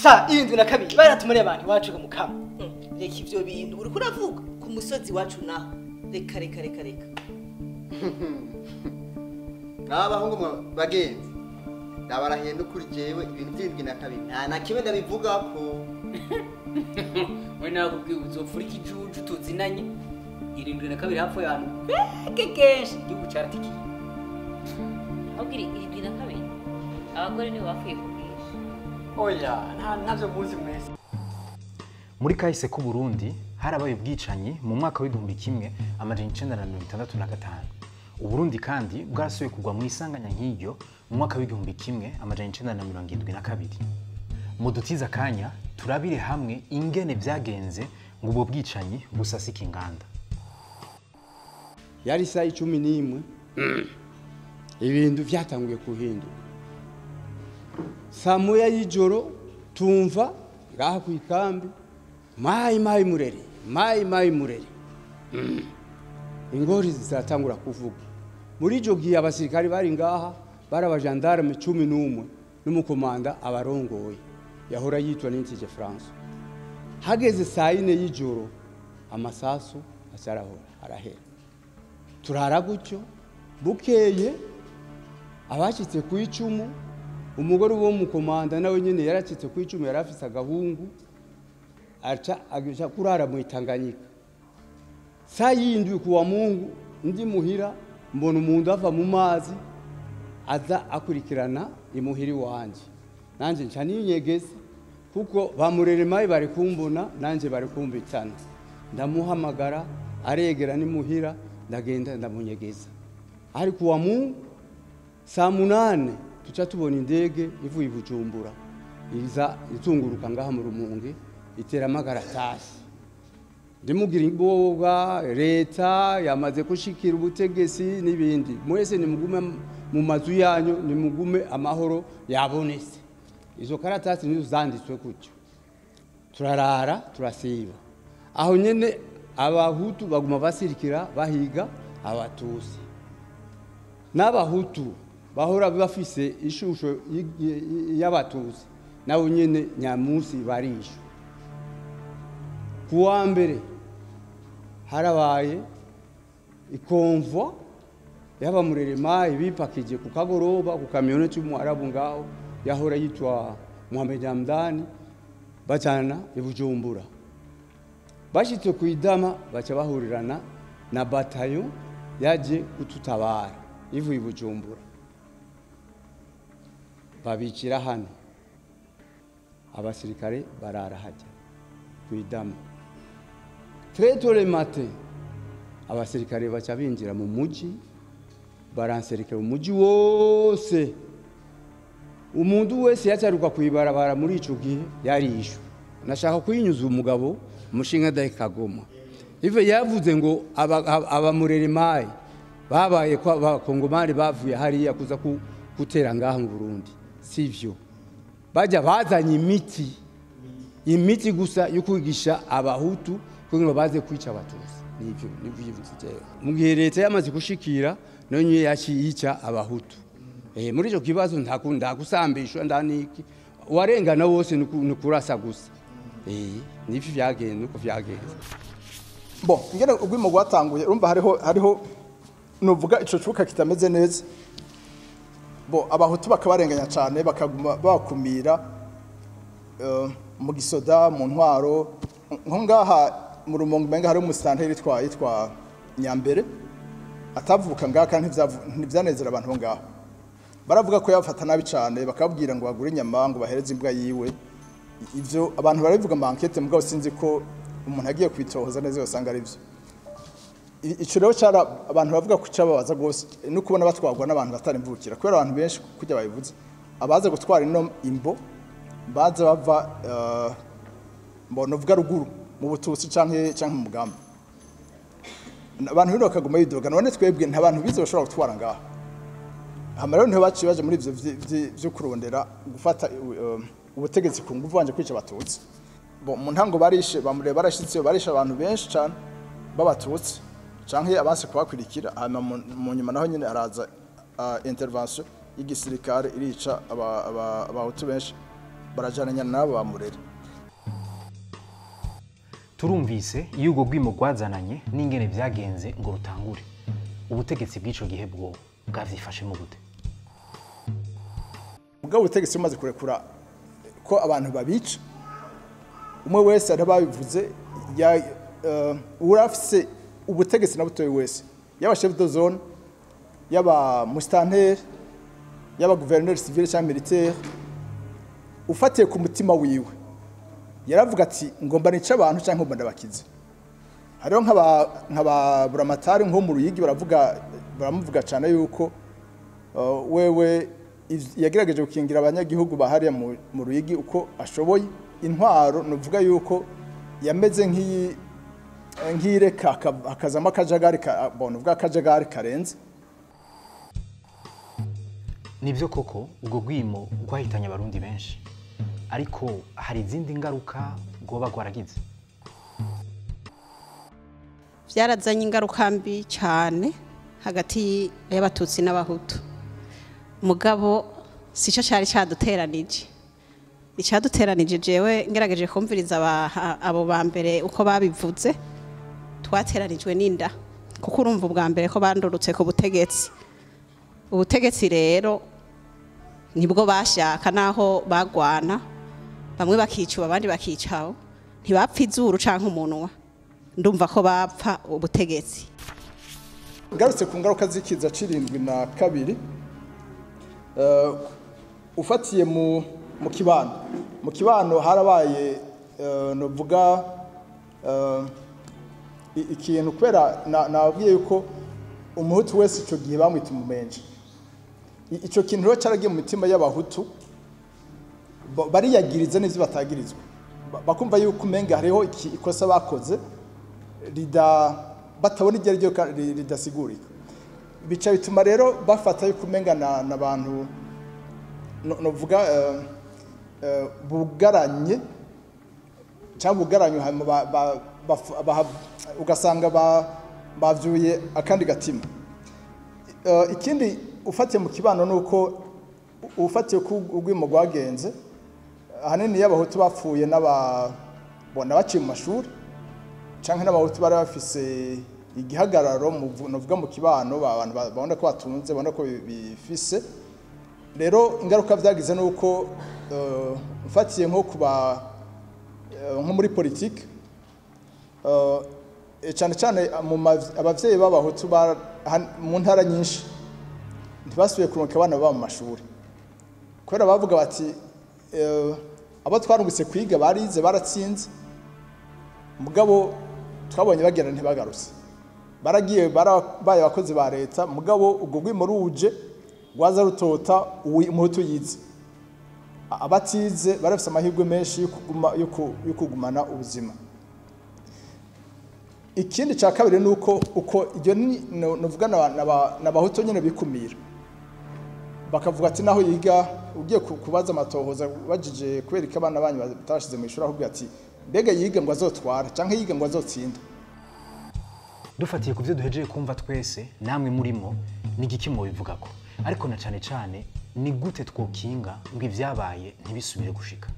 sa indwi na kabiri baratumariye abantu iwacu mu kama. Reka ivyo bintu uri kuravuga ku musozi wacu naho. Reka. N'abahungu bagenzi. Ndabarahenda ukuri jewe ibintu by'indwi na kabiri. Nta na kimwe ndabivuga ko. We nakubwiye uzopfura ikijuju tuzinanye. Irindwi na kabiri hapfo yantu. Kenshi igihugu cyaratikiye. Ubwiri irindwi na kabiri. Abagore nibo bafuye kubwisha. Oya, ntavyo muzi mwese. Muri kahise ku Burundi harabaye ubwicanyi mu mwaka w'igihumbi kimwe amajana 1965. Uburundi kandi bwarasuye kugwa mu isanganya nk'iryo mu mwaka w'igihumbi kimwe amajana 1972. Mu dutiza kanya turabire hamwe ingene vyagenze ngo ubwo bwicanyi busasike inganda. Yari saa 11 ibintu vyatanguye kuhinduka. Saa moya y'ijoro tumva ngaha ku ikambi Maï Mulele. Ingori zizatangura kuvuga. Muri ico gihe abasirikari bari ngaha bari abajandarume 11 n'umukomanda abarongoye yahora yitwa n'intije France. Hageze saa 4 y'ijoro amasasu arahera. Turara gutyo bukeye abashitse ku icumu umugore wo mukomanda nawe nyene yaracitse ku icumu yarafise agahungu agisha kurara mu Tanganyika. Saa yindwi kuwa Mungu ndi muhira mbona umuntu ava mu mazi aza akurikirana imuhiri wanje. Nanje nca ninyegeza kuko bamurere Maï bari kumbona nanje bari kumbitana. Ndamuhamagara aregera ni muhira ndagenda ndamunyegeza. Ari kuwa Mungu saa 8 tuca tubona indege ivuye Bujumbura. Iza izunguruka ngaha mu Rumonge itera amagaratasi. Ndimubwira imboga leta yamaze kushikira ubutegetsi n'ibindi. Mwese ni mugume mu mazu yanyu ni mugume amahoro yabonetse. Izo karatasi nizo zanditswe kutyo. Turarara turasiba. Aho nyene abahutu baguma basirikira bahiga abatusi. N'abahutu bahora bafise ishusho y'abatusi. Nawo nyene nyamusi barisho. Kuwa mbere harabaye ikonvo y'abamurere Maï bipakije ku kagoroba ku kamyoneti y'Umwarabu ngaho yahora yitwa Muhammad Hamdani bacana ibujumbura. Bashitse ku idama baca bahurirana na batayo yaje kututabara ivuye Bujumbura. Babicira hano abasirikare barara hajya ku idama. Très tôt le matin abasirikare baca binjira mu muji baransereka mu muji wose. Umuntu wese yacaruka kwibarabara muri ico gihe yarishwe. Nashaka kuyinyuza umugabo umushinga Kagoma. Ive yavuze ngo abamurere Maï babaye kwa bakongomani bavuye hariya kuza gutera ngaha mu Burundi. Sivyo. Baja bazanye imiti gusa yo kwigisha abahutu kugira baze kwica abatutsi. Nivyo nivyo. Mu gihe leta yamaze gushikira none yaciyica abahutu. Muri ico kibazo ntakunda gusambishwa ndaniki warengana wose nukurasa gusa. Nivyo vyagenze nuko vyagenze. Bon, ngene ubwimo gwatanguye urumva hariho nuvuga ico cuka kitameze neza. Bo abahutu bakabarenganya cyane bakaguma bakumira mu gisoda mu ntwaro nko ngaha mu Rumonge menga hari umusanteri yitwa Nyambere atavuka ngaka ntivyanezera abantu bo ngaho. Baravuga ko yafata nabi cyane bakabwira ngo bagure inyama ngo bahereze imbwa yiwe. Ivyo abantu barabivuga mu enquête mugabo sinzi ko umuntu agiye kwitohoza neza yosanga ari byo. Ico rero cyara abantu bavuga ko cyababaza gose no kubona batwagwa n'abantu batarimvukira kubera abantu benshi kujya babivuze abaza gutwara ino imbo baza bava mbona uvuga ruguru mu butusi canke mu mugamba. Abantu bino bakaguma bidoga none twebwe ntabantu bize bashobora gutwara ngaha. Hamara rero baciye baje muri ivyo byo kurondera gufata ubutegetsi ku nguvu banje kwica abatutsi. Bo mu ntango barishe bamureba barashitse barisha abantu benshi cyane babatutsi canke abanse kubakwirikira hama mu nyuma naho nyene araza intervention y'igisirikare irica abahutu benshi barajananya nabo bamurere. Turumvise iyo ubwo rwimo rwazananye n'ingene vyagenze ngo rutangure. Ubutegetsi bw'ico gihe bwo bwavyifashemo gute? Ubwo ubutegetsi bumaze kurekura ko abantu babica, umwe wese arababivuze urafise ubutegetsi na butoye wese, yaba chef de zone, yaba mustanteri, yaba gouverneur civil cyangwa militaire, ufatiye ku mutima wiwe yaravuga ati ngomba nica abantu cyangwa ngomba ndabakize. Hariho nk'aba buramatari nko mu Ruyigi baramuvuga cyane yuko wewe yagerageje gukingira abanyagihugu bahariya mu Ruyigi uko ashoboye. Intwaro nuvuga yuko yameze nk'ireka akazama akajagari nuvuga akajagari karenze. Nivyo koko ubwo rwimo rwahitanye abarundi benshi, ariko hari izindi ngaruka goba gwaragize. Vyarazanye ingaruka mbi cyane hagati y'abatutsi n'abahutu. Mugabo sico cyari cyaduteranije. Icyaduteranije jewe ngerageje kumviriza abo bambere uko babivuze, twateranijwe n'inda kuko urumva ubwa mbere ko bandurutse ku butegetsi. Ubutegetsi rero nibwo bashaka naho bagwana, bamwe bakicuba abandi bakicaho, ntibapfa izuru canke umunwa. Ndumva ko bapfa ubutegetsi. Ngarutse ku ngaruka z'ikiza c'72 ufatiye mu kibano harabaye novuga ikintu kwera nabwiye yuko umuhutu wese ico gihe bamwita umumenje. Ico kintu rero caragiye mu mitima y'abahutu, bariyagiriza n'ivyo batagirizwa, bakumva yuko umenga hariho ikosa bakoze batabona igihe ryo ridasigurika. Bica bituma rero bafata yuko umenga n'abantu novuga bugaranye cyangwa bugaranye ugasanga bavyuye akandi gatima. Ikindi ufatiye mu kibano nuko ufatiye ku urwimo rwagenze ahanini y'abahutu bapfuye baciye mu mashuri canke n'abahutu bari bafise igihagararo novuga mu kibano, abantu babona ko batunze, babona ko bifise. Rero ingaruka vyagize nuko ufatiye nko nko muri politique cyane cyane abavyeyi b'abahutu mu ntara nyinshi ntibasubiye kuronka abana baba mu mashuri, kubera bavuga bati abo twarungutse kwiga barize baratsinze, mugabo twabonye bagenda ntibagarutse, baragiye baye abakozi ba leta, mugabo ubwo rwimo ruje rwaza rutota umuhutu yize. Abatize barafise amahirwe menshi yo kugumana ubuzima. Ikindi ca kabiri nuko uko iryo novuga n'abahutu nyene bikumira, bakavuga ati naho yiga ugiye kubaza amatohoza bajije kubera ko abana banyu batashize mu ishuri, ahubwo ati mbega yiga ngo azotwara canke yiga ngo azotsinda. Dufatiye kuvyo duhejeje kumva twese namwe murimo n'igiki mu bivugako, ariko na cane ni gute twokinga ngo ivyabaye ntibisubire gushika.